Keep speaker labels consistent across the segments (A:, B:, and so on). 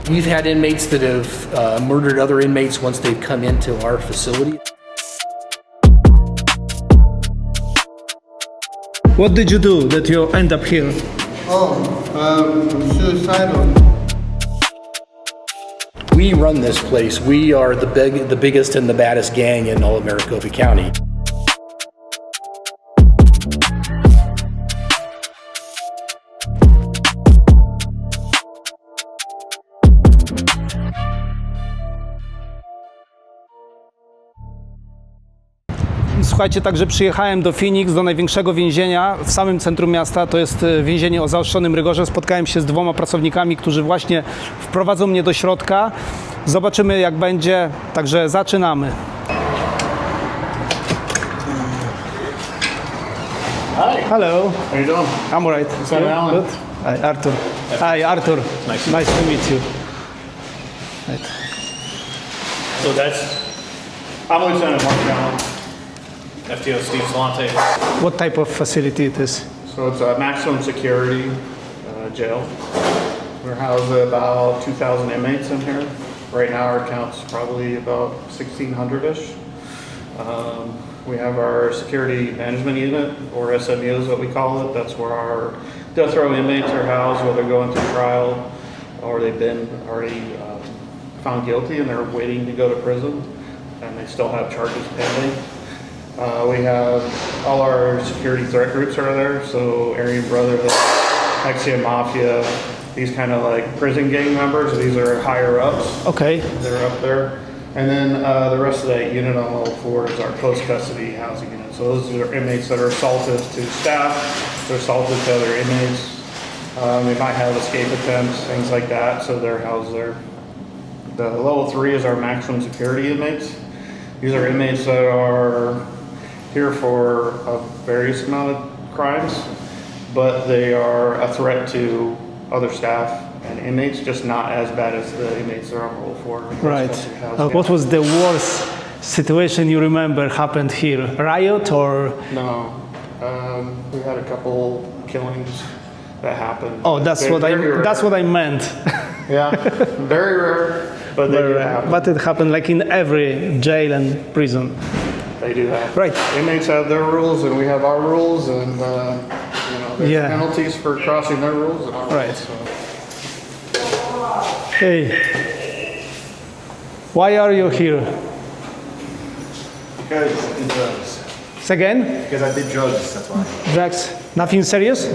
A: We've had inmates that have murdered other inmates once they've come into our facility.
B: What did you do that you end up here?
C: Suicidal.
A: We run this place. We are the biggest and the baddest gang in all of Maricopa County.
B: Słuchajcie, także przyjechałem do Phoenix, do największego więzienia w samym centrum miasta. To jest więzienie o zaostrzonym rygorze. Spotkałem się z dwoma pracownikami, którzy właśnie wprowadzą mnie do środka. Zobaczymy, jak będzie, także zaczynamy.
C: Hi.
B: Hello.
C: How you doing?
B: I'm alright.
C: What's up, Alan?
B: Good. Hi, Arthur. Hi, Arthur. Nice to meet you. Right.
C: So I'm Lieutenant Mark Allen, FTO Steve Salante.
B: What type of facility it is?
C: So it's a maximum security jail. We're housed about 2,000 inmates in here. Right now our count's probably about 1,600-ish. We have our security management unit, or SMU is what we call it. That's where our death row inmates are housed, whether they're going through trial or they've been already found guilty and they're waiting to go to prison and they still have charges pending. We have all our security threat groups are there, so Aryan Brotherhood, Mexican Mafia, these kind of like prison gang members. These are higher ups.
B: Okay.
C: They're up there. And then the rest of that unit on level 4 is our post-custody housing unit. So those are inmates that are assaulted to staff, they're assaulted to other inmates. They might have escape attempts, things like that, so they're housed there. The level 3 is our maximum security inmates. These are inmates that are here for a various amount of crimes, but they are a threat to other staff and inmates, just not as bad as the inmates that are on level 4.
B: Right. What was the worst situation you remember happened here? Riot or?
C: No. We had a couple killings that happened.
B: Oh, that's what I meant.
C: Yeah, very rare, but they do happen.
B: But it happened like in every jail and prison.
C: They do have.
B: Right.
C: Inmates have their rules, and we have our rules, and there's penalties for crossing their rules. And our
B: Right.
C: rules, so.
B: Hey, why are you here?
D: Because I did drugs.
B: Say again?
D: Because I did drugs, that's why.
B: Drugs? Nothing serious?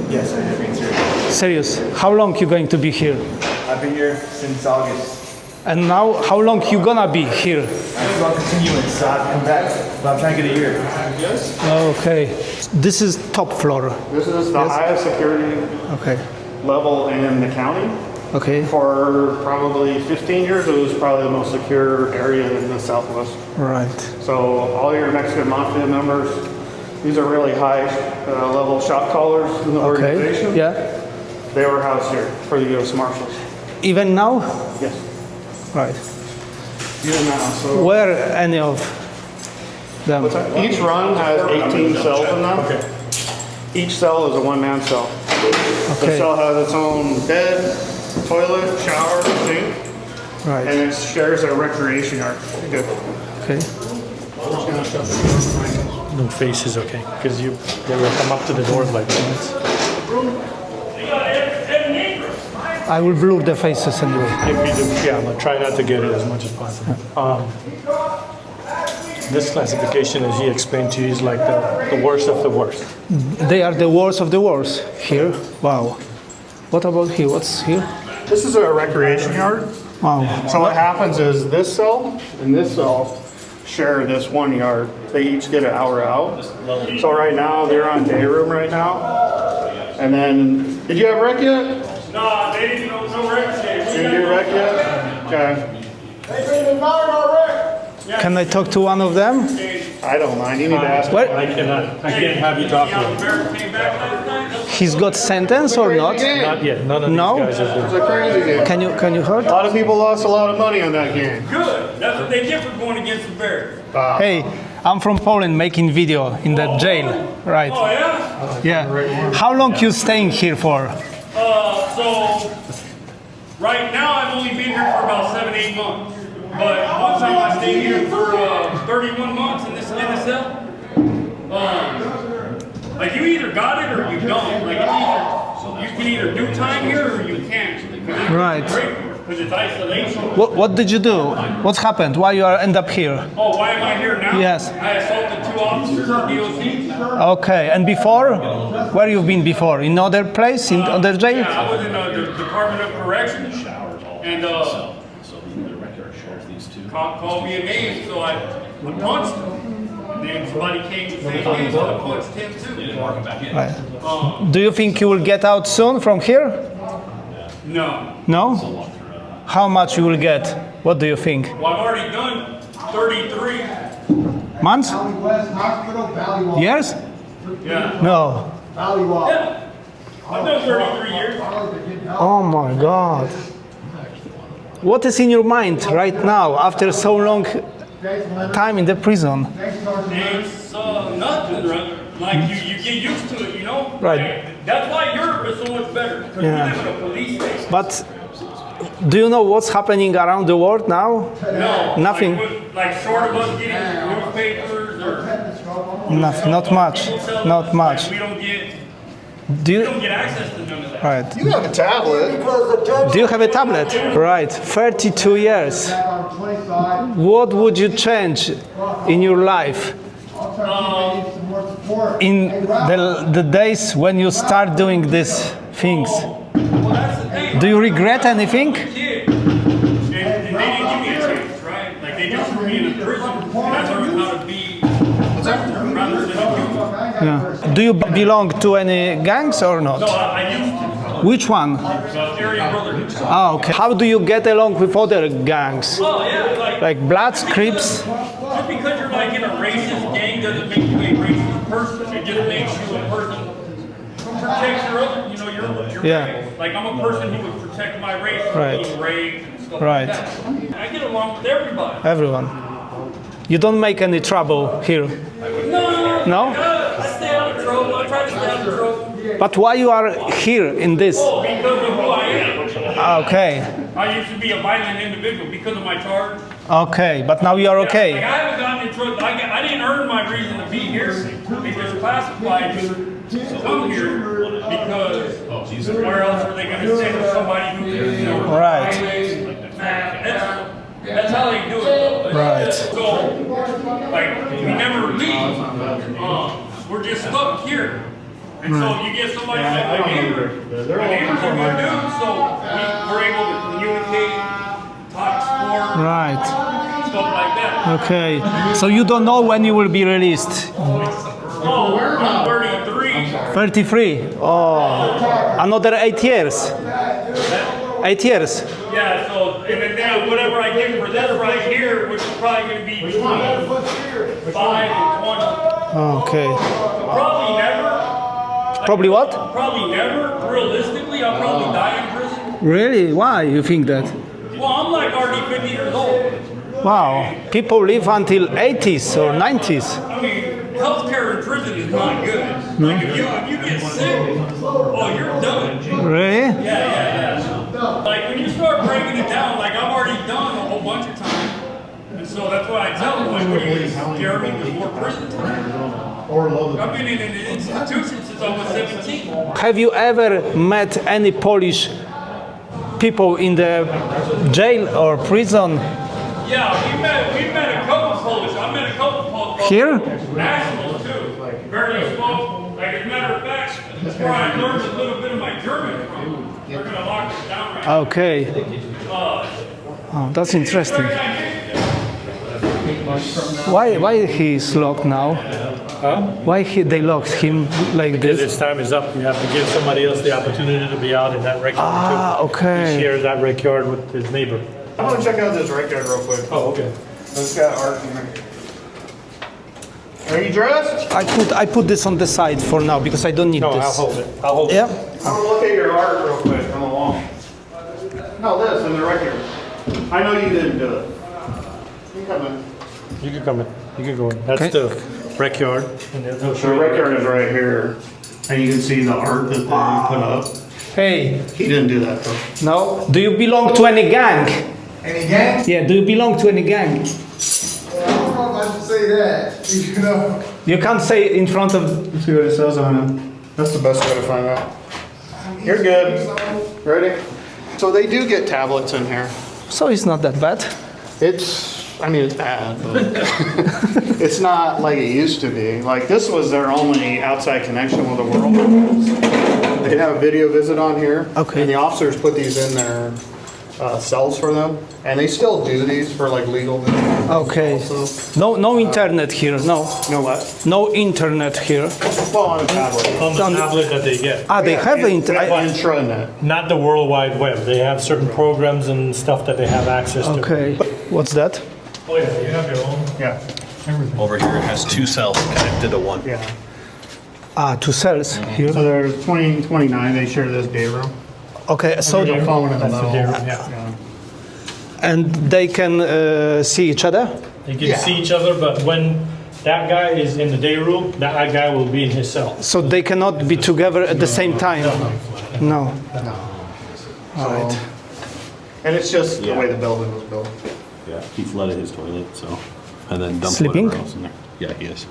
D: Yes, I have been serious.
B: Serious. How long you going to be here?
D: I've been here since August.
B: And now, how long you gonna be here?
D: I'm still on continuance, so I've come back, but I'm trying to get a year. Yes?
B: Okay. This is top floor.
C: This is the highest security
B: Okay.
C: level in the county.
B: Okay.
C: For probably 15 years, it was probably the most secure area in the Southwest.
B: Right.
C: So all your Mexican Mafia members, these are really high level shot callers in the
B: Okay.
C: organization.
B: Yeah.
C: They were housed here for the U.S. Marshals.
B: Even now?
C: Yes.
B: Right.
C: Even now. So
B: Where any of them?
C: each run has 18 cells in them. Okay. Each cell is a one-man cell. The
B: Okay.
C: cell has its own bed, toilet, shower, sink, and
B: Right.
C: it shares a recreation yard. Good.
B: Okay.
E: No face is okay, because they will come up to the doors like that.
B: I will blur the faces anyway.
E: I'm gonna try not to get it as much as possible. This classification, as he explained to you, is like the worst of the worst.
B: They are the worst of the worst here. Wow. What about here? What's here?
C: This is a recreation yard.
B: Wow.
C: So what happens is this cell and this cell share this one yard. They each get an hour out. So right now, they're on day room right now. And then, did you have rec yet?
F: No, they didn't know no rec.
C: Did you rec yet? Okay.
B: Can I talk to one of them?
C: I don't mind. You need to ask.
B: What?
E: I can't have you talk to him.
B: He's got sentence or not?
E: Not yet. None of
B: No?
E: these guys are
C: It's
E: doing.
C: a crazy game.
B: Can you heard?
C: A lot of people lost a lot of money on that game.
F: Good. That's what they get for going against the Bears.
B: Hey, I'm from Poland making video in that jail. Right.
F: Oh, yeah?
B: Yeah. How long you staying here for?
F: So Right now, I've only been here for about 7-8 months. But one time I stayed here for 31 months in the cell. Like you either got it or you don't. Like you can either do time here or you can't.
B: Right.
F: Because it's isolation.
B: What did you do? What's happened? Why you are end up here?
F: Oh, why am I here now?
B: Yes.
F: I assaulted 2 officers in DOC.
B: Okay, and before? Where you've been before? In other place? In other jail?
F: Yeah, I was in the Department of Corrections. And cop called me a name, so I punched him. And then somebody came to say, hey, so I punched him too.
B: Right. Do you think you will get out soon from here?
F: No.
B: No? How much you will get? What do you think?
F: Well, I've already done 33.
B: Months? Years?
F: Yeah.
B: No.
F: Yeah. I've done 33 years.
B: Oh my God. What is in your mind right now after so long time in the prison?
F: It's nothing, right? Like you get used to it, you know?
B: Right.
F: Like, that's why Europe is so much better. Because
B: Yeah.
F: we live in a police state.
B: But do you know what's happening around the world now?
F: No.
B: Nothing.
F: Like short of us getting newspapers or...
B: Nothing. Not much. Not much.
F: Like, we don't
B: Do
F: get access to none of that.
B: Right.
C: You have a tablet.
B: Do you have a tablet? Right. 32 years. What would you change in your life? In the days when you start doing these things?
F: Well, that's the thing.
B: Do you regret anything?
F: Kid. And they didn't give me a chance, right? Like they just threw me in a prison, and I learned how to be rather than a human.
B: Yeah. Do you belong to any gangs or not?
F: No, I used to.
B: Which one?
F: Area brothers.
B: Ah, okay. How do you get along with other gangs?
F: Oh yeah,
B: Like Bloods, Crips?
F: just because you're like in a racist gang doesn't make you a racist person. It just makes you a person who protects your other, your
B: Yeah.
F: race. Like I'm a person who would protect my race from
B: Right.
F: being raped and stuff
B: Right.
F: like that. I get along with everybody.
B: Everyone. You don't make any trouble here? No?
F: I stay out of trouble. I try to stay out of trouble.
B: But why you are here in this?
F: Oh, because of who I am.
B: Ah, okay.
F: I used to be a violent individual because of my charge.
B: Okay, but now you are
F: Like
B: okay.
F: I haven't gotten in trouble. I didn't earn my reason to be here. They just classified me to come here because where else are they going to send somebody who is
B: Right.
F: That's how they do it. Though.
B: Right.
F: So, like, we never leave. We're just stuck here. And so you get somebody like my neighbor. My neighbor's a good dude, so we're able to communicate, talk sport,
B: Right.
F: stuff like that.
B: Okay. So you don't know when you will be released?
F: Oh, I'm 33.
B: 33. Oh, another 8 years. 8 years.
F: Yeah, so, and then whatever I get for this right here, which is probably going to be between 5 and 20.
B: Okay.
F: Probably never.
B: Probably what?
F: Probably never. Realistically, I'll probably die in prison.
B: Really? Why you think that?
F: Well, I'm like already 50 years old.
B: Wow. People live until 80s or 90s.
F: I mean, healthcare in prison is not good. Like if you get sick, oh, you're done.
B: Really?
F: Yeah. Like when you start breaking it down, like I've already done a whole bunch of time. And so that's why I tell them, like, what do you scare me with more prison time? I've been in an institution since I was 17.
B: Have you ever met any Polish people in the jail or prison?
F: Yeah, we met a couple Polish. I met a couple Polish.
B: Here?
F: Nationals too. Barely spoke. Like as a matter of fact, that's where I learned a little bit of my German from. They're gonna lock us down right now.
B: Okay. Oh, that's interesting. Why he's locked now?
E: Huh?
B: Why they locked him like
E: Because
B: this?
E: its time is up. You have to give somebody else the opportunity to be out in that record
B: Ah,
E: too.
B: okay.
E: He shares that record with his neighbor.
C: I want to check out this record real quick.
E: Oh, okay.
C: It's got art in there. Are you dressed?
B: I put this on the side for now because I don't need
E: No,
B: this.
E: I'll hold it. I'll hold
B: Yeah.
E: it.
C: I want to look at your art real quick on the wall. No, this in the record. I know you didn't do it. You come in.
E: You can come in. You can go in. That's
B: Okay.
E: the record. And they'll
C: The
E: show you
C: record is right here, and you can see the art that they put up.
B: Hey,
C: He didn't do that though.
B: no? Do you belong to any gang?
D: Any gang?
B: Yeah, do you belong to any gang?
D: I don't know if I should say that. You know.
B: You can't say it in front of...
C: Let's see what it says on it. That's the best way to find out. You're good. Ready? So they do get tablets in here.
B: So it's not that bad.
C: I mean, it's bad, but it's not like it used to be. Like, this was their only outside connection with the world. They have a video visit on here.
B: Okay.
C: And the officers put these in their cells for them. And they still do these for, like, legal visits.
B: Okay.
C: Also.
B: No internet here, no.
C: No what?
B: No internet here.
C: Well, on a tablet.
E: On the tablet that they get.
B: Ah, they have the
C: They
B: internet.
C: have intranet.
E: Not the World Wide Web. They have certain programs and stuff that they have access to.
B: Okay. What's that?
E: Oh yeah, you have your own.
C: Yeah.
G: Over here it has two cells connected to one.
C: Yeah.
B: Ah, 2 cells here.
C: So there's 20, 29. They share this day room.
B: Okay, so
C: There's a phone in the
E: That's the
C: middle.
E: day room, yeah.
C: Yeah.
B: and they can see each other.
E: They can see each other, but when that guy is in the day room, that guy will be in his cell.
B: So they cannot be together at the same time. No.
C: So, and it's just the way the building was built.
G: Yeah, he flooded his toilet, so, and then dumped
B: Sleeping?
G: whatever else in there. Yeah, he is.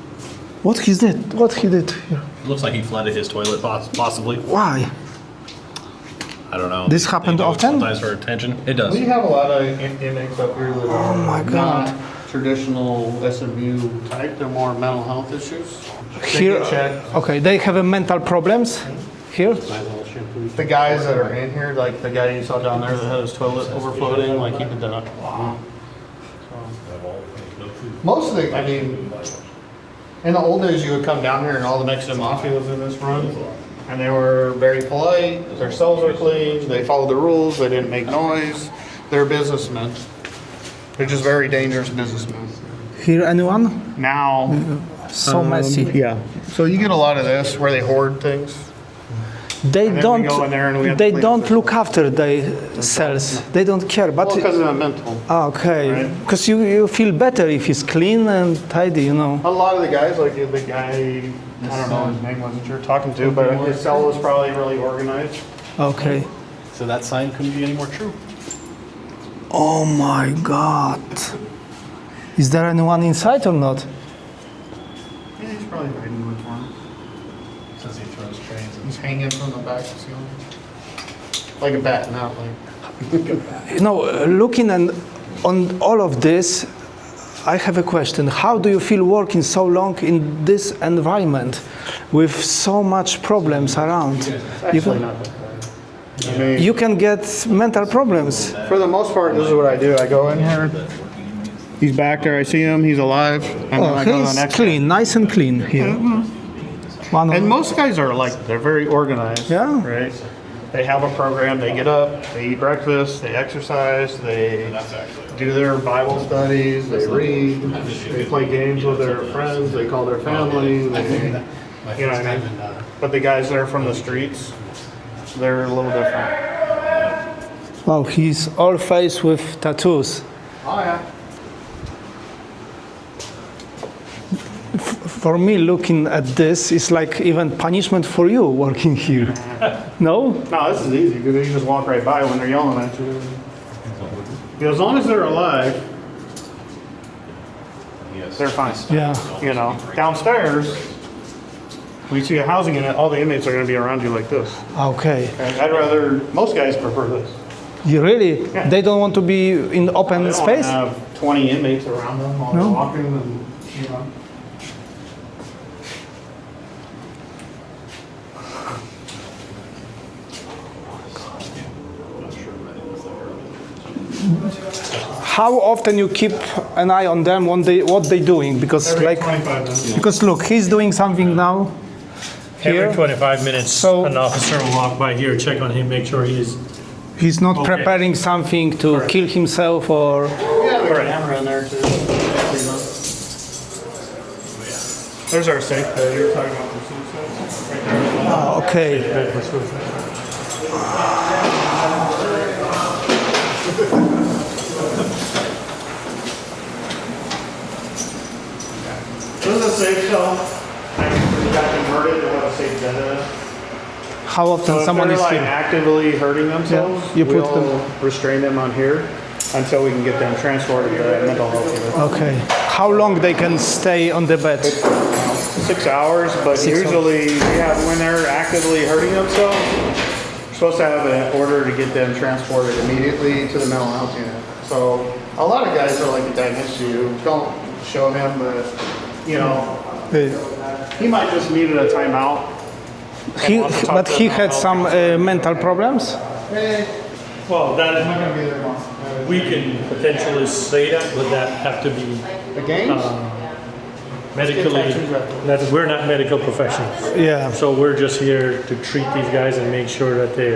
B: What he did? What he did here?
G: Looks like he flooded his toilet, possibly.
B: Why?
G: I don't know.
B: This
G: They
B: happened
G: do it
B: often?
G: Sometimes for attention. It does.
C: We have a lot of inmates up here that are
B: my God.
C: not traditional SMU type. They're more mental health issues. They
B: Here.
C: get checked.
B: Okay, they have mental problems here.
C: The guys that are in here, like the guy you saw down there that had his toilet overflowing, like he did that. Most of the, I mean, in the old days, you would come down here and all the Mexican mafia was in this room, and they were very polite. Their cells were clean. They followed the rules. They didn't make noise. They're businessmen. They're just very dangerous businessmen.
B: Here, anyone?
C: Now,
B: So messy.
C: yeah. So you get a lot of this where they hoard things.
B: They
C: And then we
B: don't.
C: go in there and we have to
B: They
C: clean
B: don't
C: up
B: look after their cells. They don't care. But
C: Well, because of the mental.
B: okay,
C: Right.
B: because you feel better if it's clean and tidy. You know.
C: A lot of the guys, like the guy, I don't know his name, wasn't sure talking to, but his cell was probably really organized.
B: Okay.
G: So that sign couldn't be any more true.
B: Oh my God. Is there anyone inside or not?
C: Yeah, he's probably hiding with one.
G: Says he throws trains.
C: He's hanging from the back of the ceiling. Like a bat, not like.
B: You know, looking on all of this, I have a question. How do you feel working so long in this environment with so much problems around?
C: Actually not that bad. I mean,
B: You can get mental problems.
C: for the most part, this is what I do. I go in here. He's back there. I see him. He's alive. And then
B: Oh,
C: I go to the
B: he's
C: next
B: clean, nice and clean here. One
C: And
B: of,
C: most guys are like, they're very organized.
B: Yeah.
C: Right? They have a program, they get up, they eat breakfast, they exercise, they do their Bible studies, they read, they play games with their friends, they call their family, they, you know what I mean? But the guys that are from the streets, they're a little different.
B: wow, he's all faced with tattoos.
C: Oh yeah.
B: For me, looking at this is like even punishment for you working here. No?
C: No, this is easy because you just walk right by when they're yelling at you. Yeah, as long as they're alive, they're fine.
B: Yeah.
C: You know, downstairs, we see a housing unit, all the inmates are going to be around you like this.
B: Okay.
C: And I'd rather, most guys prefer this.
B: You really?
C: Yeah.
B: They don't want to be in open
C: They don't
B: space?
C: have 20 inmates around them while
B: No.
C: they're walking and, you know.
B: How often you keep an eye on them, what they doing? Because
C: Every
B: like,
C: 25 minutes.
B: because look, he's doing something now. Here.
E: Every 25 minutes,
B: So-
E: an officer will walk by here, check on him, make sure he is.
B: He's not
E: Okay.
B: preparing something to kill himself or.
C: We have a camera in there too. There's our safe bed. You're talking about the suicide? Right there.
B: Ah, okay.
E: Bed for suicide.
C: This is a safe cell. Actually, we got converted to what a safe bed is.
B: how often
C: So if
B: someone
C: they're
B: is
C: like
B: here?
C: actively hurting themselves,
B: you put
C: we'll
B: them-
C: restrain them on here until we can get them transported to mental health unit.
B: Okay. How long they can stay on the bed?
C: 6 hours, but
B: 6 hours.
C: usually we have, when they're actively hurting themselves, we're supposed to have an order to get them transported immediately to the mental health unit. So a lot of guys are like the guy next to you. Don't show him, but you know, he might just needed a timeout.
B: He,
C: wants to talk
B: but
C: to
B: he
C: the
B: had
C: mental
B: some
C: health
B: mental problems.
E: Well, that, we can potentially say that, but that have to be
C: The games?
E: medically, we're not medical professionals.
B: Yeah.
E: So we're just here to treat these guys and make sure that they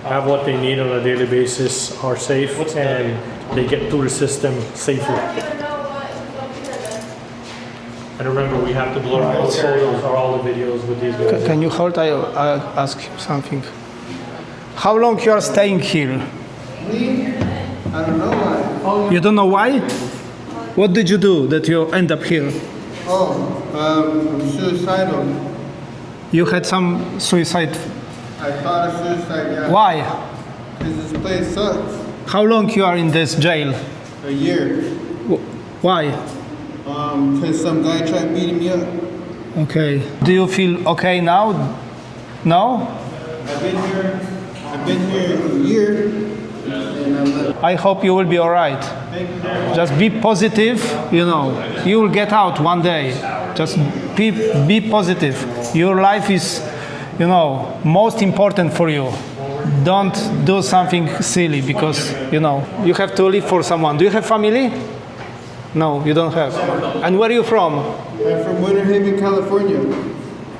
E: have what they need on a daily basis, are safe, and they get through the system safely. And remember, we have to blur all the photos or all the videos with these guys.
B: Can you hold? I ask you something. How long you are staying here?
H: I don't know why.
B: You don't know why? What did you do that you end up here?
H: I'm suicidal.
B: You had some suicide.
H: I thought of suicide, yeah.
B: Why?
H: Because this place sucks.
B: How long you are in this jail?
H: A year.
B: Why?
H: Because some guy tried beating me up.
B: Okay. Do you feel okay now? No?
H: I've been here a year. And I left.
B: I hope you will be all right. Just be positive, you know. You will get out one day. Just be positive. Your life is, you know, most important for you. Don't do something silly because, you know, you have to live for someone. Do you have family? No, you don't have. And where are you from?
H: I'm from Winter Haven, California.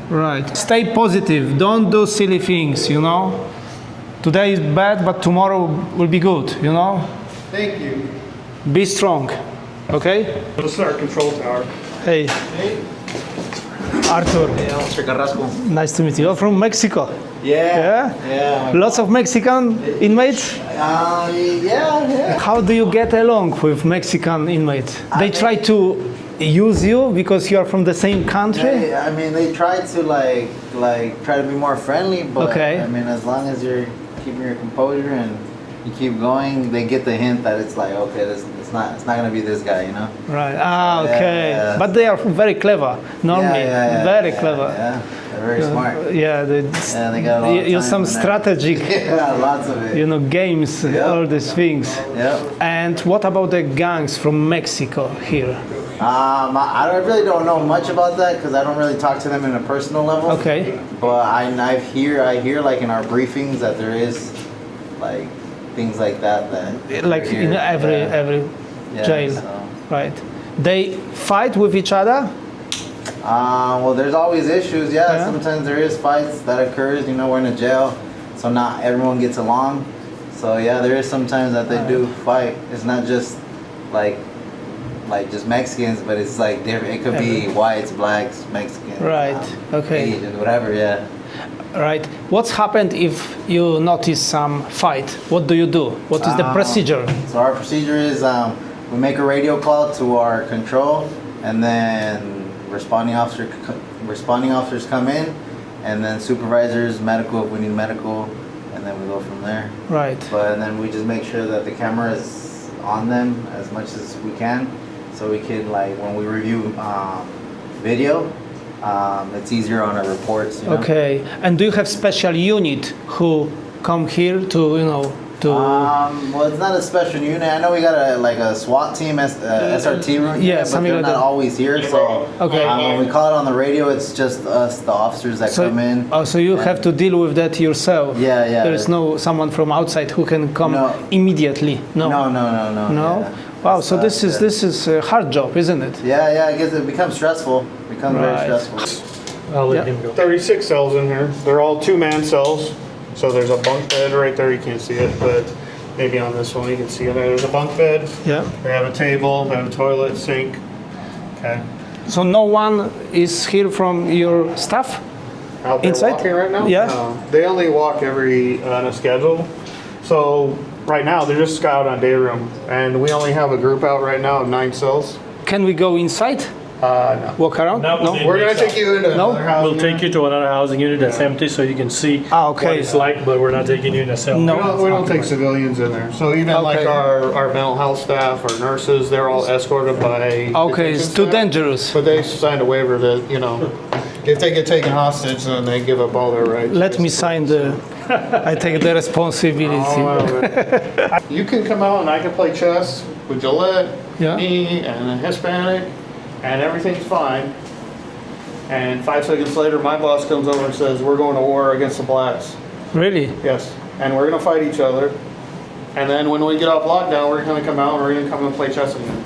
B: Right. Stay positive. Don't do silly things, you know. Today is bad, but tomorrow will be good, you know.
H: Thank you.
B: Be strong, okay?
C: This is our control tower.
B: Hey. Arthur.
I: Mr. Carrasco.
B: Nice to meet you. You're from Mexico.
I: Yeah.
B: Yeah? Lots of Mexican inmates?
I: Yeah.
B: How do you get along with Mexican inmates? They try to use you because you are from the same country?
I: I mean, they try to like try to be more friendly, but
B: Okay.
I: I mean, as long as you're keeping your composure and you keep going, they get the hint that it's like, okay, it's not gonna be this guy, you know?
B: Right. Ah, okay.
I: Yeah.
B: But they are very clever, normally. Very clever.
I: Yeah, they're very smart.
B: Yeah, they
I: got a lot of
B: use
I: time
B: some
I: in there.
B: strategic,
I: Yeah, lots of it.
B: you know, games, all these things.
I: Yep.
B: And what about the gangs from Mexico here?
I: I really don't know much about that because I don't really talk to them in a personal level.
B: Okay.
I: But I hear like in our briefings that there is like things like that
B: Like
I: here.
B: in every
I: Yeah,
B: jail,
I: so.
B: right? They fight with each other.
I: Well, there's always issues. Yeah,
B: Yeah.
I: sometimes there is fights that occurs. You know, we're in a jail, so not everyone gets along. So yeah, there is sometimes that they do fight. It's not just like just Mexicans, but it's like different. It could be whites, blacks, Mexicans,
B: Right. Okay.
I: Asians, whatever. Yeah.
B: Right. What's happened if you notice some fight? What do you do? What is the procedure?
I: So our procedure is we make a radio call to our control, and then responding officers come in, and then supervisors, medical if we need medical, and then we go from there.
B: Right.
I: But then we just make sure that the camera is on them as much as we can, so we can like when we review video, it's easier on our reports. You know?
B: Okay. And do you have special unit who come here to, you know, to?
I: Well, it's not a special unit. I know we got a SWAT team, SRT room.
B: Yeah,
I: but
B: something
I: they're
B: like
I: not
B: that.
I: always here. So
B: Okay.
I: when we call it on the radio, it's just us, the officers that come in.
B: Oh, so you have to deal with that yourself.
I: Yeah.
B: There is no someone from outside who can come
I: No.
B: immediately. No.
I: No.
B: No?
I: Yeah.
B: Wow. So
I: That's
B: this is a hard job, isn't it?
I: Yeah. I guess it becomes stressful. Becomes very
B: Right.
I: stressful.
E: I'll let
B: Yeah.
E: him go.
C: 36 cells in here. They're all 2-man cells. So there's a bunk bed right there. You can't see it, but maybe on this one you can see it. There's a bunk bed.
B: Yeah.
C: They have a table. They have a toilet, sink. Okay.
B: So no one is here from your staff?
C: Out there
B: Inside?
C: walking right now?
B: Yeah.
C: No. They only walk on a schedule. So right now they're just out on day room, and we only have a group out right now of 9 cells.
B: Can we go inside?
C: No.
B: Walk around?
E: Not
B: No.
E: within-
C: We're gonna take you into
B: No?
C: another house.
E: We'll take you to another housing unit that's empty so you can see
B: Okay.
E: what it's like, but we're not taking you in a cell.
B: No.
C: We don't take civilians in there. So even like
B: Okay.
C: our mental health staff, our nurses, they're all escorted by.
B: Okay, it's
C: detention
B: too
C: staff.
B: dangerous.
C: But they signed a waiver that, you know, if they get taken hostage, then they give up all their rights.
B: Let me sign the. I take the responsibility.
C: You can come out and I can play chess with Gillette,
B: Yeah.
C: me, and a Hispanic, and everything's fine. And 5 seconds later, my boss comes over and says, "We're going to war against the blacks."
B: Really?
C: Yes, and we're gonna fight each other. And then when we get off lockdown, we're gonna come out and we're gonna come and play chess again.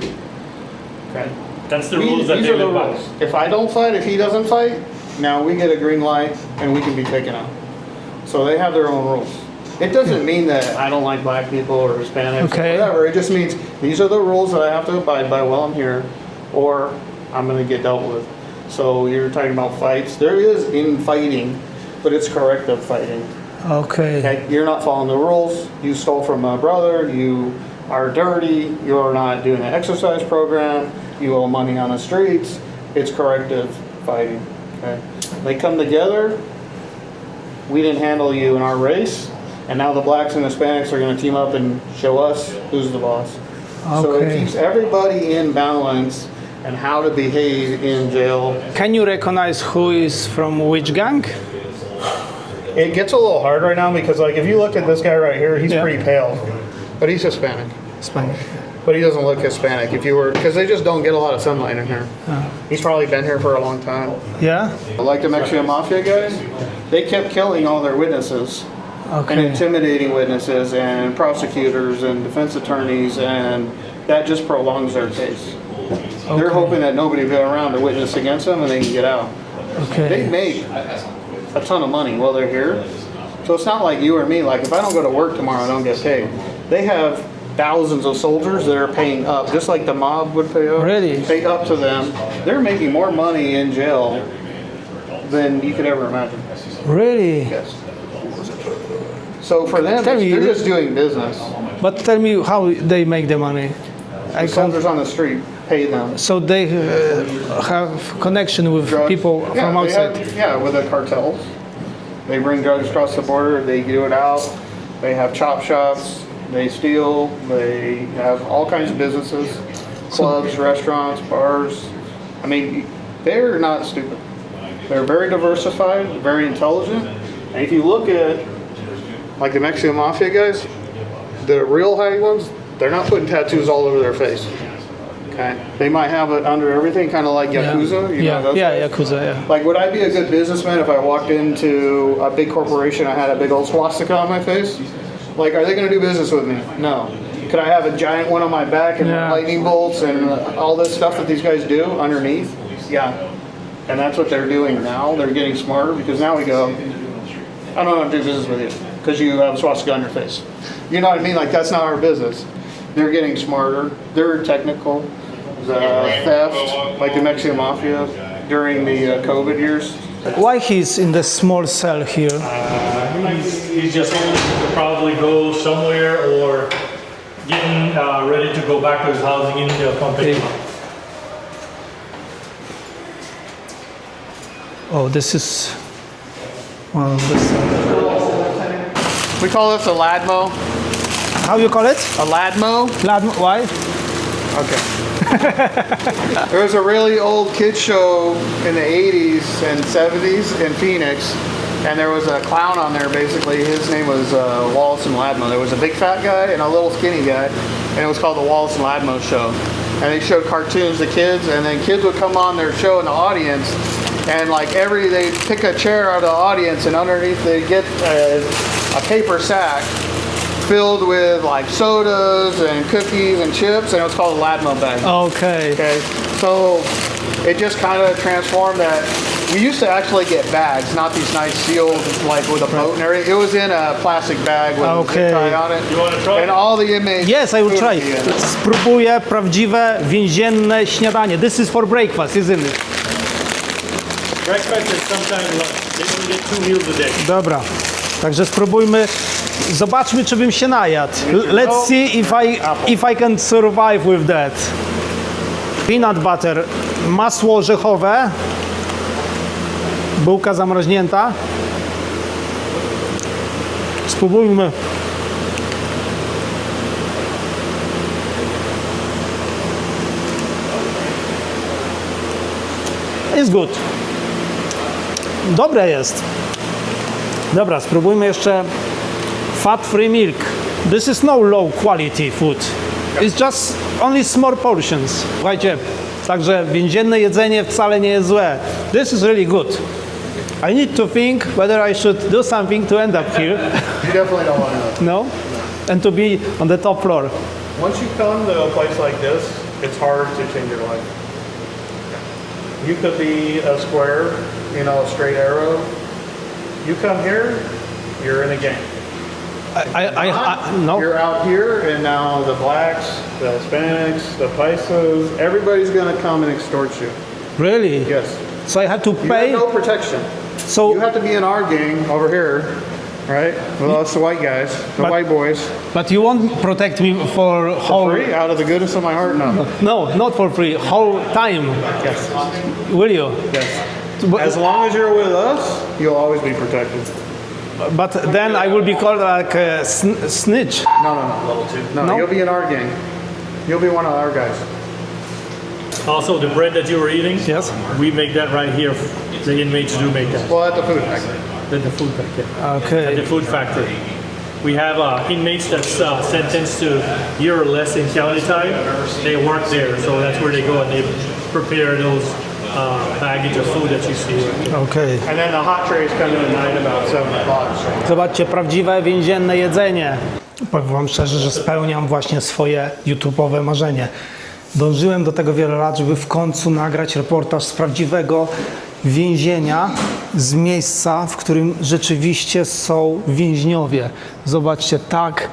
C: Okay.
E: That's the rules that
C: These
E: they
C: are the
E: live by.
C: rules. If I don't fight, if he doesn't fight, now we get a green light and we can be taken out. So they have their own rules. It doesn't mean that I don't like black people or Hispanics
B: Okay.
C: or whatever. It just means these are the rules that I have to abide by while I'm here, or I'm gonna get dealt with. So you're talking about fights. There is infighting, but it's corrective fighting.
B: Okay.
C: Okay, you're not following the rules. You stole from my brother. You are dirty. You're not doing an exercise program. You owe money on the streets. It's corrective fighting. Okay, they come together. We didn't handle you in our race, and now the blacks and Hispanics are going to team up and show us who's the boss. So it
B: Okay.
C: keeps everybody in balance and how to behave in jail.
B: Can you recognize who is from which gang?
C: It gets a little hard right now because, like, if you look at this guy right here, he's
B: Yeah.
C: pretty pale, but he's Hispanic.
B: Spanish.
C: But he doesn't look Hispanic. If you were, because they just don't get a lot of sunlight in here. He's probably been here for a long time.
B: Yeah?
C: Like the Mexican mafia guys, they kept killing all their witnesses and
B: Okay.
C: intimidating witnesses and prosecutors and defense attorneys, and that just prolongs their case. They're hoping that nobody will be around to witness against them and they can get out. They
B: Okay.
C: make a ton of money while they're here. So it's not like you or me, like if I don't go to work tomorrow, I don't get paid. They have thousands of soldiers that are paying up, just like the mob would pay up.
B: Really?
C: Pay up to them. They're making more money in jail than you could ever imagine.
B: Really?
C: Yes. So for them,
B: Tell me-
C: they're just doing business.
B: But tell me how they make the money. I
C: The
B: can't.
C: soldiers on the street pay them.
B: So they have connection with
C: Drugs.
B: people
C: Yeah,
B: from
C: they
B: outside.
C: have, with the cartels. They bring drugs across the border, they do it out, they have chop shops, they steal, they have all kinds of businesses, clubs, restaurants, bars. I mean, they're not stupid. They're very diversified, very intelligent. And if you look at, like the Mexican mafia guys, the real high ones, they're not putting tattoos all over their face. Okay? They might have it under everything, kind of like Yakuza. You know
B: Yeah,
C: those
B: yeah,
C: guys?
B: Yakuza, yeah.
C: Like, would I be a good businessman if I walked into a big corporation, I had a big old swastika on my face? Like, are they going to do business with me? No. Could I have a giant one on my back and
B: Yeah.
C: lightning bolts and all this stuff that these guys do underneath? Yeah. And that's what they're doing now. They're getting smarter because now we go, I don't want to do business with you because you have a swastika on your face. You know what I mean? Like, that's not our business. They're getting smarter. They're technical. The theft, like the Mexican mafia during the COVID years.
B: Why he's in the small cell here?
E: He's just to probably go somewhere or getting ready to go back to his housing unit. They'll come pick him up.
B: Oh, this is one of the cells.
C: We call this a ladmo.
B: How you call it?
C: A ladmo?
B: Why?
C: Okay. There was a really old kids show in the 80s and 70s in Phoenix, and there was a clown on there basically. His name was Wallace and Ladmo. There was a big fat guy and a little skinny guy, and it was called the Wallace and Ladmo Show. And they showed cartoons to kids, and then kids would come on their show in the audience, and like they'd pick a chair out of the audience, and underneath they'd get a paper sack filled with like sodas and cookies and chips, and it was called a Ladmo bag.
B: Okay.
C: Okay, so it just kind of transformed that. We used to actually get bags, not these nice sealed, like with a boat and everything. It was in a plastic bag with a zip tie on it.
E: You want to try?
C: And all the inmates.
B: Yes, I will
C: food
B: try.
C: would be in it.
B: Spróbuję prawdziwe więzienne śniadanie. This is for breakfast, isn't it?
E: Breakfast is sometimes lunch. They only get 2 meals a day.
B: Dobra. Także spróbujmy. Zobaczmy, czy bym się najadł. Let's see if I can survive with that. Peanut butter, masło orzechowe, bułka zamroźnięta. Spróbujmy. Jest good. Dobre jest. Dobra, spróbujmy jeszcze fat-free milk. This is no low quality food. It's just only small portions. Słuchajcie, także więzienne jedzenie wcale nie jest złe. This is really good. I need to think whether I should do something to end up here.
C: You definitely don't want to.
B: No? And to be on the top floor.
C: Once you come to a place like this, it's hard to change your life. You could be a square, you know, a straight arrow. You come here, you're in a gang.
B: No.
C: You're out here, and now the blacks, the Hispanics, the Paisos, everybody's going to come and extort you.
B: Really?
C: Yes.
B: So I have to
C: You
B: pay?
C: have no protection.
B: So
C: You have to be in our gang over here, right? With us, the white guys, the
B: But-
C: white boys.
B: But you won't protect me for whole...
C: Free, out of the goodness of my heart, no.
B: No, not for free. Whole time.
C: Yes.
B: Will you?
C: Yes.
B: But,
C: As long as you're with us, you'll always be protected.
B: but then I will be called like a snitch.
C: No. No,
B: No?
C: you'll be in our gang. You'll be one of our guys.
E: Also, the bread that you were eating,
B: Yes.
E: we make that right here. The inmates do make that.
C: Well, at the food factory.
E: The food factory. At
B: Okay.
E: the food factory. We have inmates that's sentenced to year or less in county time. They work there, so that's where they go and they prepare those baggage of food that you see.
B: Okay.
C: And then the hot trays come in at night about 7 o'clock.
B: Zobaczcie, prawdziwe więzienne jedzenie. Powiem wam szczerze, że spełniam właśnie swoje YouTube'owe marzenie. Dążyłem do tego wiele lat, żeby w końcu nagrać reportaż z prawdziwego więzienia, z miejsca, w którym rzeczywiście są więźniowie. Zobaczcie, tak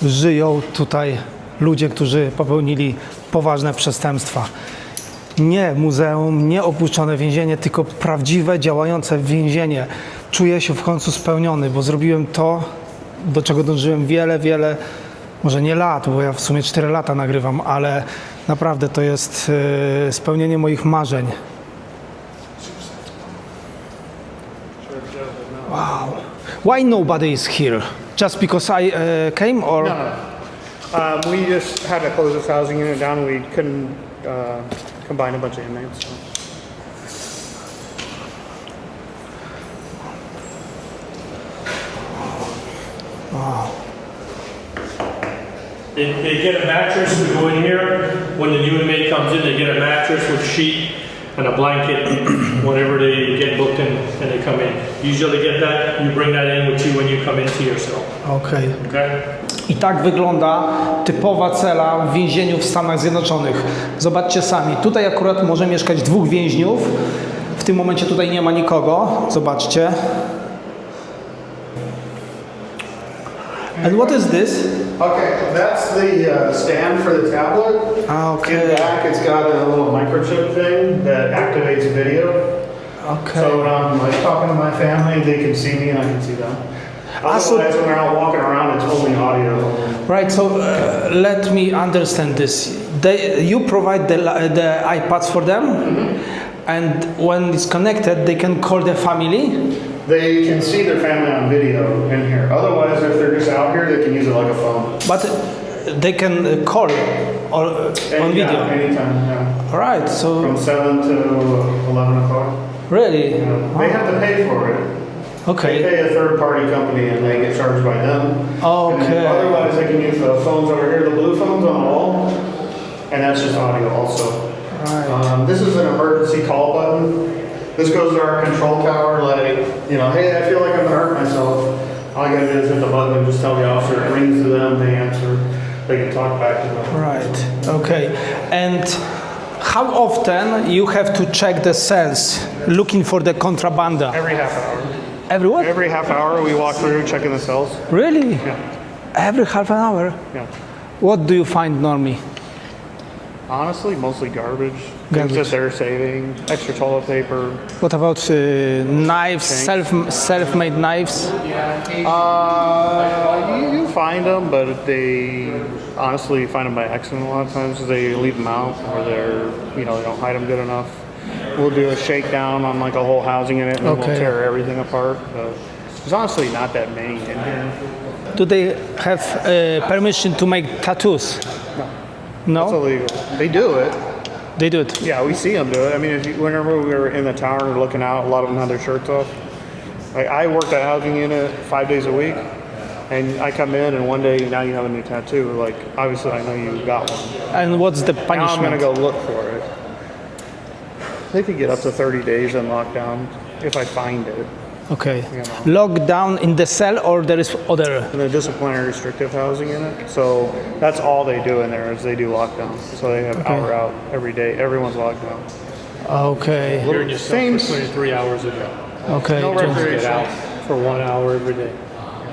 B: żyją tutaj ludzie, którzy popełnili poważne przestępstwa. Nie muzeum, nie opuszczone więzienie, tylko prawdziwe, działające więzienie. Czuję się w końcu spełniony, bo zrobiłem to, do czego dążyłem wiele, może nie lat, bo ja w sumie 4 lata nagrywam, ale naprawdę to jest spełnienie moich marzeń. Wow. Why nobody is here? Just because I came, or?
C: No. We just had to close this housing unit down. We couldn't combine a bunch of inmates. So.
E: They get a mattress to go in here. When the new inmate comes in, they get a mattress with sheet and a blanket whenever they get booked in and they come in. Usually get that, you bring that in with you when you come into your cell.
B: Okay.
E: Okay?
B: I tak wygląda typowa cela w więzieniu w Stanach Zjednoczonych. Zobaczcie sami, tutaj akurat może mieszkać 2 więźniów. W tym momencie tutaj nie ma nikogo. Zobaczcie. And what is this?
C: Okay, that's the stand for the tablet.
B: Okay.
C: In back, it's got a little microchip thing that activates video.
B: Okay.
C: So when I'm like talking to my family, they can see me and I can see them.
B: so-
C: Otherwise, when they're out walking around, it's only audio.
B: Right, so let me understand this. You provide the iPads for them, and when it's connected, they can call the family.
C: They can see their family on video in here. Otherwise, if they're just out here, they can use it like a phone.
B: But they can call or on video.
C: Yeah, anytime, yeah.
B: All right, so
C: From 7 to 11 o'clock.
B: really,
C: They have to pay for it. They
B: okay,
C: pay a third-party company and they get charged by them. And then
B: okay,
C: otherwise, they can use the phones over here, the blue phones on the wall, and that's just audio also.
B: right.
C: This is an emergency call button. This goes to our control tower, like, you know, hey, I feel like I'm gonna hurt myself. All I gotta do is hit the button and just tell the officer, it rings to them, they answer, they can talk back to them.
B: Right. Okay. And how often you have to check the cells looking for the contrabanda?
C: Every half hour.
B: Everyone?
C: Every half hour, we walk through checking the cells.
B: Really?
C: Yeah.
B: Every half an hour?
C: Yeah.
B: What do you find normally?
C: Honestly, mostly garbage.
B: Garbage.
C: Things that they're saving, extra toilet paper.
B: What about knives, self-made knives?
C: You find them, but they honestly find them by accident a lot of times. They leave them out, or they don't hide them good enough. We'll do a shakedown on like a whole housing unit, and we'll tear everything apart. There's honestly not that many in here.
B: Do they have permission to make tattoos? No.
C: It's illegal. They do it.
B: They do it.
C: Yeah, we see them do it. I mean, whenever we were in the tower looking out, a lot of them had their shirts off. Like, I worked at a housing unit 5 days a week, and I come in, and one day, now you have a new tattoo. Like, obviously, I know you got one.
B: And what's the
C: Now
B: punishment?
C: I'm going to go look for it. They could get up to 30 days in lockdown if I find it.
B: Okay.
C: You know.
B: Lockdown in the cell, or there is other?
C: In the disciplinary restrictive housing unit. So that's all they do in there is they do lockdown. So they have hour out every day. Everyone's locked down.
B: Okay.
E: You're in your cell
C: Same-
E: for 23 hours a day.
B: Okay.
C: No
E: Get
C: recreation.
E: out for 1 hour every day.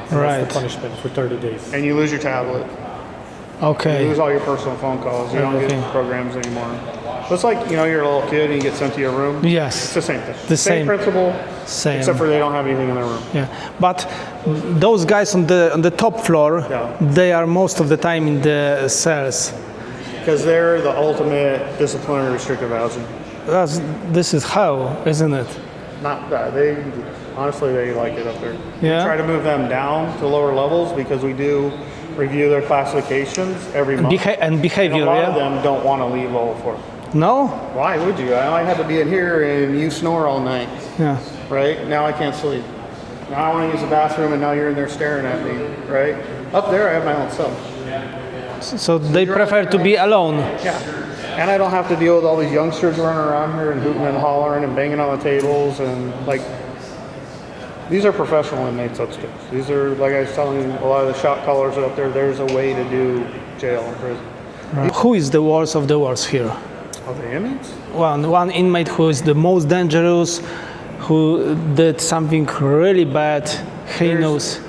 E: And
B: Right.
E: That's the punishment for 30 days.
C: And you lose your tablet. You
B: Okay.
C: lose all your personal phone calls. You don't get
B: Everything.
C: programs anymore. So it's like, you're a little kid and you get sent to your room. It's
B: Yes.
C: the same thing.
B: The same.
C: principle,
B: Same.
C: except for they don't have anything in their room.
B: Yeah. But those guys on the top floor,
C: Yeah.
B: they are most of the time in the cells.
C: Because they're the ultimate disciplinary restrictive housing.
B: This is hell, isn't it?
C: Not that. Honestly, they like it up there.
B: Yeah?
C: We try to move them down to lower levels because we do review their classifications every month.
B: And
C: And
B: behavior,
C: a lot of
B: yeah?
C: them don't want to leave level 4.
B: No?
C: Why would you? I had to be in here and you snore all night,
B: Yeah.
C: right? Now I can't sleep. Now I want to use the bathroom and now you're in there staring at me, right? Up there I have my own cell.
B: So they prefer to be alone.
C: Yeah. And I don't have to deal with all these youngsters running around here and hooting and hollering and banging on the tables and like, these are professional inmates upstairs. These are, like I was telling you, a lot of the shot callers are up there. There's a way to do jail and prison.
B: Who is the worst of the worst here?
C: Of the inmates?
B: One inmate who is the most dangerous, who did something really bad, heinous.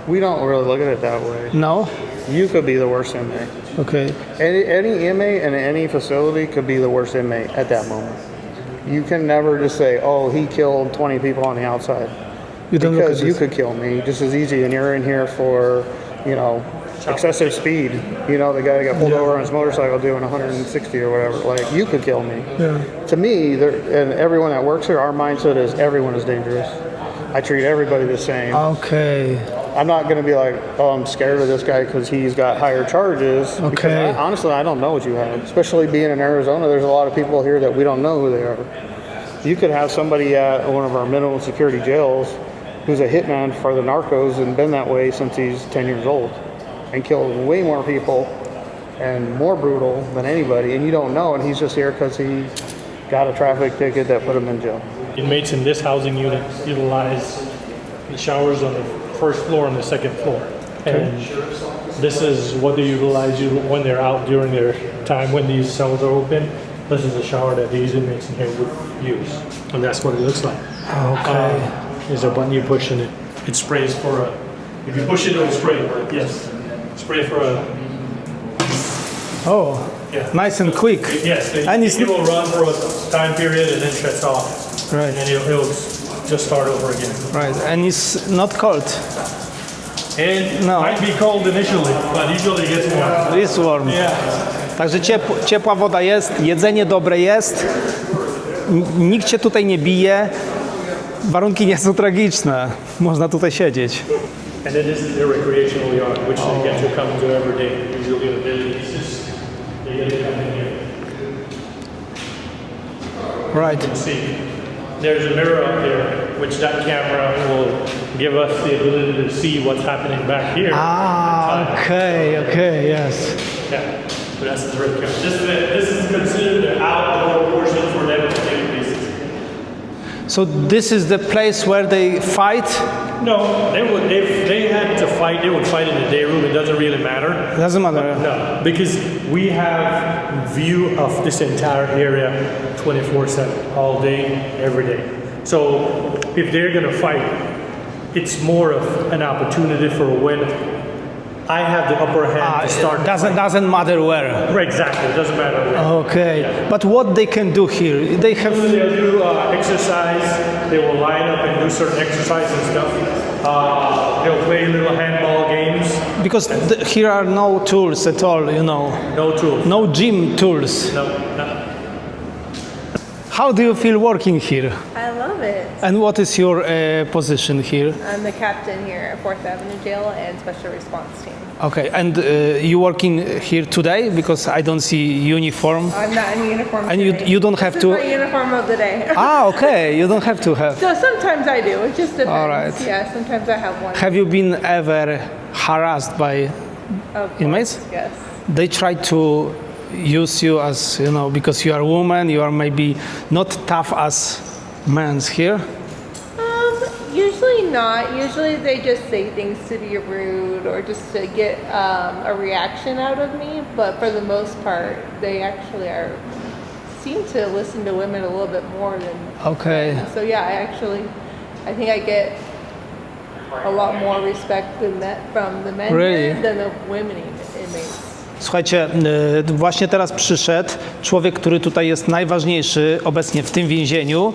C: We don't really look at it that way.
B: No?
C: You could be the worst inmate.
B: Okay.
C: Any inmate in any facility could be the worst inmate at that moment. You can never just say, oh, he killed 20 people on the outside.
B: You don't look
C: Because
B: at
C: you
B: this.
C: could kill me just as easy, and you're in here for, excessive speed. The guy that got pulled over on his motorcycle doing 160 or whatever. Like, you could kill me.
B: Yeah.
C: To me, and everyone that works here, our mindset is everyone is dangerous. I treat everybody the same.
B: Okay.
C: I'm not going to be like, oh, I'm scared of this guy because he's got higher charges. Because honestly, I don't know what you have. Especially being in Arizona, there's a lot of people here that we don't know who they are. You could have somebody at one of our minimum security jails who's a hitman for the narcos and been that way since he's 10 years old and killed way more people and more brutal than anybody, and you don't know, and he's just here because he got a traffic ticket that put him in jail.
E: Inmates in this housing unit utilize the showers on the first floor and the second floor. And this is what they utilize when they're out during their time when these cells are open. This is the shower that these inmates in here would use. And that's what it looks like.
B: Okay.
E: There's a button you push and it sprays for a, if you push it, it'll spray. Yes. Spray for a,
B: Oh,
E: yeah.
B: nice and quick.
E: Yes.
B: And it's
E: it will run for a time period and then shuts off.
B: Right.
E: And then it'll just start over again.
B: Right, and it's not cold.
E: It
B: No.
E: might be cold initially, but usually it gets warm.
B: It's warm.
E: Yeah.
B: Także ciepła woda jest, jedzenie dobre jest, nikt cię tutaj nie bije, warunki nie są tragiczne, można tutaj siedzieć.
E: And then this is their recreational yard, which they get to come to every day, usually in the business. They get to come in here.
B: Right.
E: You can see. There's a mirror up there, which that camera will give us the ability to see what's happening back here.
B: Okay, yes.
E: Yeah, so that's the red camera. This is considered the outdoor portion for them to take pieces.
B: So this is the place where they fight?
E: No, they would. If they had to fight, they would fight in the day room. It doesn't really matter.
B: Doesn't matter.
E: No, because we have view of this entire area 24/7, all day, every day. So if they're gonna fight, it's more of an opportunity for when I have the upper hand to start.
B: Doesn't matter where.
E: Exactly, it doesn't matter where.
B: Okay, but what they can do here? They have.
E: They'll do exercise. They will line up and do certain exercise and stuff. They'll play little handball games.
B: Because here are no tools at all, you know.
E: No tools.
B: No gym tools.
E: No.
B: How do you feel working here?
J: I love it.
B: And what is your position here?
J: I'm the captain here at 4th Avenue Jail and Special Response Team.
B: Okay, and you working here today? Because I don't see uniform.
J: I'm not in uniform
B: And
J: today.
B: you don't have
J: This
B: to.
J: is my uniform of the day.
B: Okay, you don't have to have.
J: So sometimes I do. It just depends.
B: All right.
J: Yeah, sometimes I have one.
B: Have you been ever harassed by
J: Of course,
B: inmates?
J: Yes.
B: They try to use you as, you know, because you are a woman, you are maybe not tough as men here.
J: Usually not. Usually they just say things to be rude or just to get a reaction out of me. But for the most part, they actually seem to listen to women a little bit more than.
B: Okay.
J: Men. So yeah, I think I get a lot more respect than that from the men
B: Really?
J: than the women inmates.
B: Słuchajcie, właśnie teraz przyszedł człowiek, który tutaj jest najważniejszy obecnie w tym więzieniu.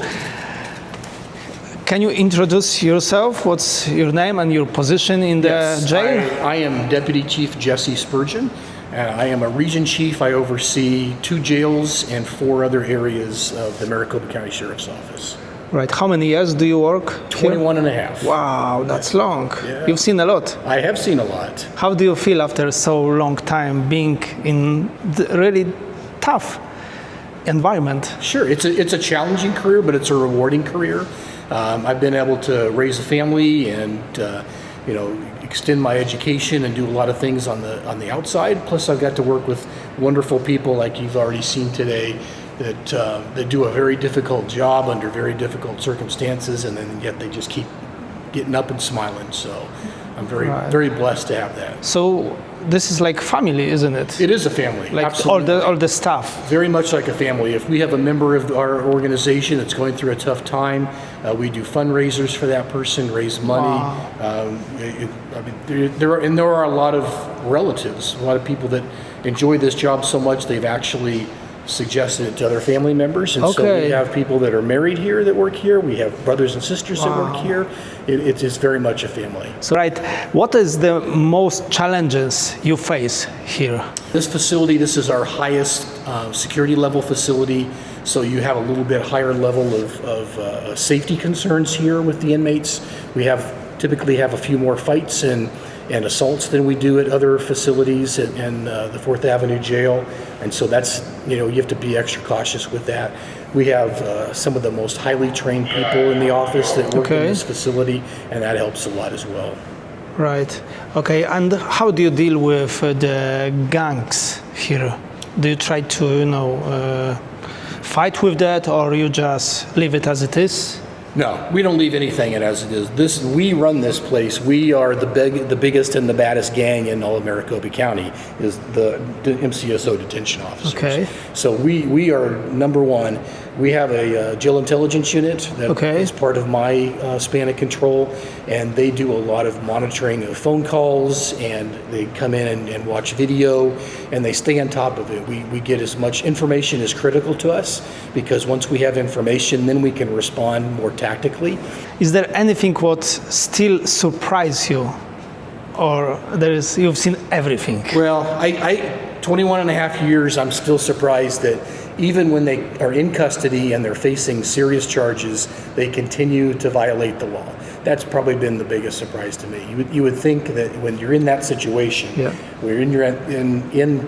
B: Can you introduce yourself? What's your name and your position in the jail?
A: I am Deputy Chief Jesse Spurgeon. I am a region chief. I oversee 2 jails and 4 other areas of the Maricopa County Sheriff's Office.
B: Right. How many years do you work here?
A: 21 and a half.
B: Wow, that's long.
A: Yeah.
B: You've seen a lot.
A: I have seen a lot.
B: How do you feel after so long time being in the really tough environment?
A: Sure, it's a challenging career, but it's a rewarding career. I've been able to raise a family and extend my education and do a lot of things on the outside. Plus, I've got to work with wonderful people like you've already seen today that do a very difficult job under very difficult circumstances, and then yet they just keep getting up and smiling. So I'm very blessed to have that.
B: So this is like family, isn't it?
A: It is a family.
B: Like
A: absolutely.
B: all the staff.
A: Very much like a family. If we have a member of our organization that's going through a tough time, we do fundraisers for that person, raise money.
B: Wow.
A: There are a lot of relatives, a lot of people that enjoy this job so much they've actually suggested it to other family members. And so we have people that are married here that work here. We have brothers and sisters that work here. It's very much a family.
B: So right, what is the most challenges you face here?
A: This facility, this is our highest security level facility. So you have a little bit higher level of safety concerns here with the inmates. We typically have a few more fights and assaults than we do at other facilities in the 4th Avenue Jail. And so that's, you have to be extra cautious with that. We have some of the most highly trained people in the office that work in this facility, and that helps a lot as well.
B: Right. Okay. And how do you deal with the gangs here? Do you try to, fight with that, or you just leave it as it is?
A: No, we don't leave anything as it is. We run this place. We are the biggest and the baddest gang in all of Maricopa County, is the MCSO detention officers.
B: Okay.
A: So we are number one. We have a jail intelligence unit that is part of my span of control, and they do a lot of monitoring of phone calls, and they come in and watch video, and they stay on top of it. We get as much information as critical to us, because once we have information, then we can respond more tactically.
B: Is there anything what still surprise you, or you've seen everything?
A: Well, I 21 and a half years, I'm still surprised that even when they are in custody and they're facing serious charges, they continue to violate the law. That's probably been the biggest surprise to me. You would think that when you're in that situation, where you're in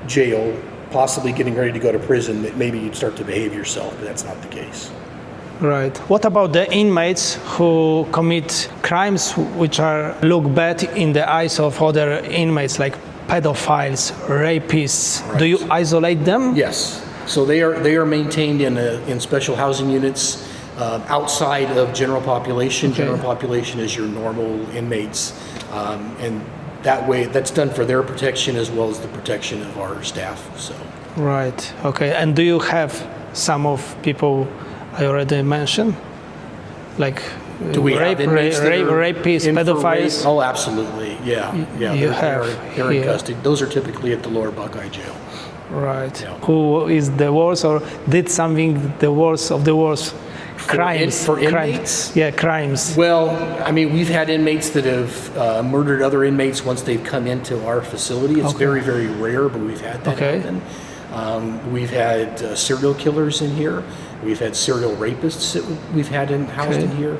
A: jail, possibly getting ready to go to prison, that maybe you'd start to behave yourself, but that's not the case.
B: Right. What about the inmates who commit crimes which look bad in the eyes of other inmates, like pedophiles, rapists? Right. Do you isolate them?
A: Yes. So they are maintained in special housing units outside of general population. General population is your normal inmates, and that way that's done for their protection as well as the protection of our staff. So.
B: Right. Okay. And do you have some of people I already mentioned, like
A: Do we have inmates that are
B: rapists,
A: in for
B: pedophiles?
A: rape? Oh, absolutely. Yeah.
B: You have
A: they're in
B: here.
A: custody. Those are typically at the Lower Buckeye Jail.
B: Right.
A: Yeah.
B: Who is the worst or did something the worst of the worst? Crimes.
A: for
B: Crimes.
A: inmates?
B: Yeah, crimes.
A: Well, I mean, we've had inmates that have murdered other inmates once they've come into our facility. It's
B: Okay.
A: very, very rare, but we've had that
B: Okay.
A: happen. We've had serial killers in here. We've had serial rapists that we've had housed
B: Okay.
A: in here.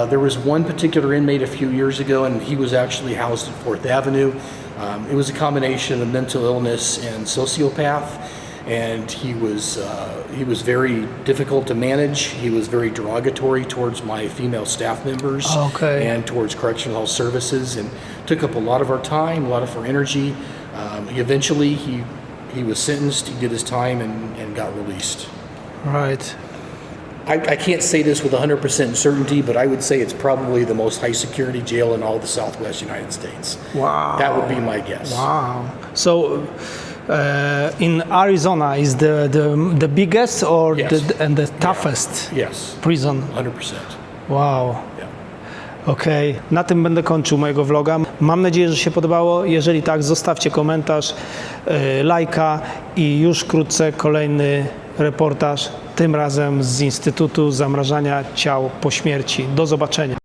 A: There was one particular inmate a few years ago, and he was actually housed at 4th Avenue. It was a combination of mental illness and sociopath, and he was very difficult to manage. He was very derogatory towards my female staff members
B: Okay.
A: and towards correctional health services, and took up a lot of our time, a lot of our energy. Eventually, he was sentenced. He did his time and got released.
B: Right.
A: I can't say this with 100% certainty, but I would say it's probably the most high security jail in all the Southwest United States.
B: Wow.
A: That would be my guess.
B: Wow. So, in Arizona is the biggest or
A: Yes.
B: and the toughest
A: Yes,
B: prison?
A: 100%.
B: Wow.
A: Yeah.
B: Okej, na tym będę kończył mojego vloga. Mam nadzieję, że się podobało. Jeżeli tak, zostawcie komentarz, lajka i już wkrótce kolejny reportaż, tym razem z Instytutu Zamrażania Ciał po Śmierci. Do zobaczenia.